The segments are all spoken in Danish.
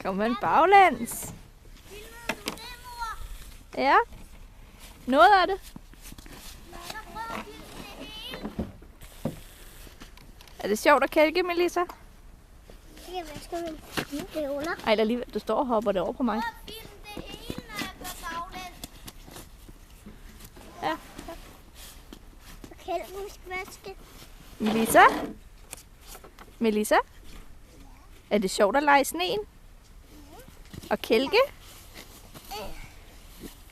Kom man baglæns. Ja. Noget af det. Er det sjovt at kælke, Melissa? Jeg vasker min støvler. Ej, alligevel, du står og hopper det over på mig. Ja. Og kælken skal vaske. Melissa? Melissa? Er det sjovt at lege i sneen? Og kælke?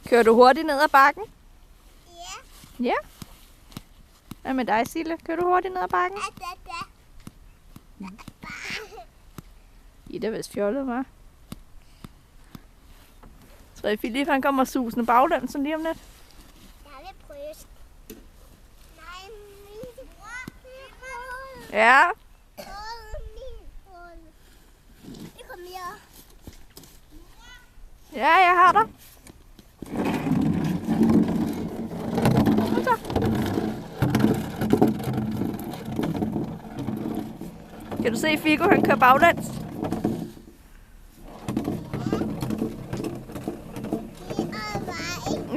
Kører du hurtigt ned ad bakken? Ja. Ja. Hvad med dig, Sille? Kører du hurtigt ned ad bakken? I er da vist fjollet, hva'? Tror I, Philip han kommer susende baglæns lige om lidt? Jeg vil prøve. Nej, min bror. Ja. Det kommer her. Ja, jeg har dig. Kom så. Kan du se, Figo han kører baglæns?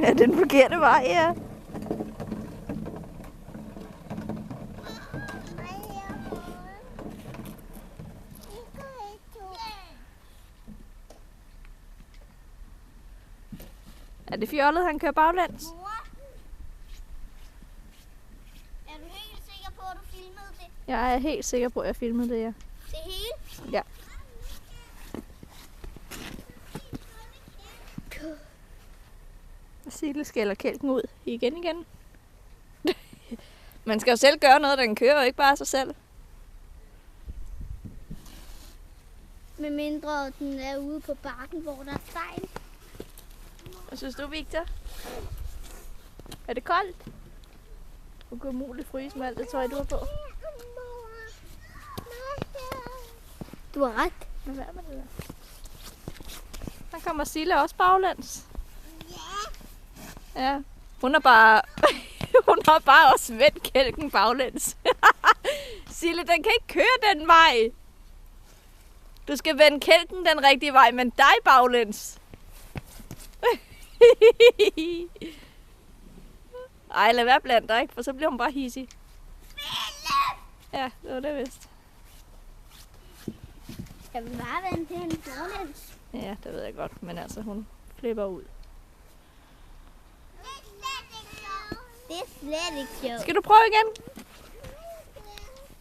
Ja, den forkerte vej, ja. Er det fjollet, han kører baglæns? Er du helt sikker på, at du filmede det? Jeg er helt sikker på, at jeg filmede det, ja. Det hele? Ja. Sille skælder kælken ud igen. Man skal jo selv gøre noget, den kører, og ikke bare sig selv. Med mindre den er ude på bakken, hvor der er fejl. Hvad synes du, Victor? Er det koldt? Du kan umuligt fryse med alt det tøj, du har på. Du har ret. Hvad er med det der? Der kommer Sille også baglæns. Ja. Hun har bare også vendt kælken baglæns. Sille, den kan ikke køre den vej. Du skal vende kælken den rigtige vej, men dig baglæns. Ej, lad være blandt dig, ikke? For så bliver hun bare hissig. Ja, det var det vist. Jeg vil bare vende til hende baglæns. Ja, det ved jeg godt, men altså, hun flipper ud. Det er slet ikke sjovt. Skal du prøve igen?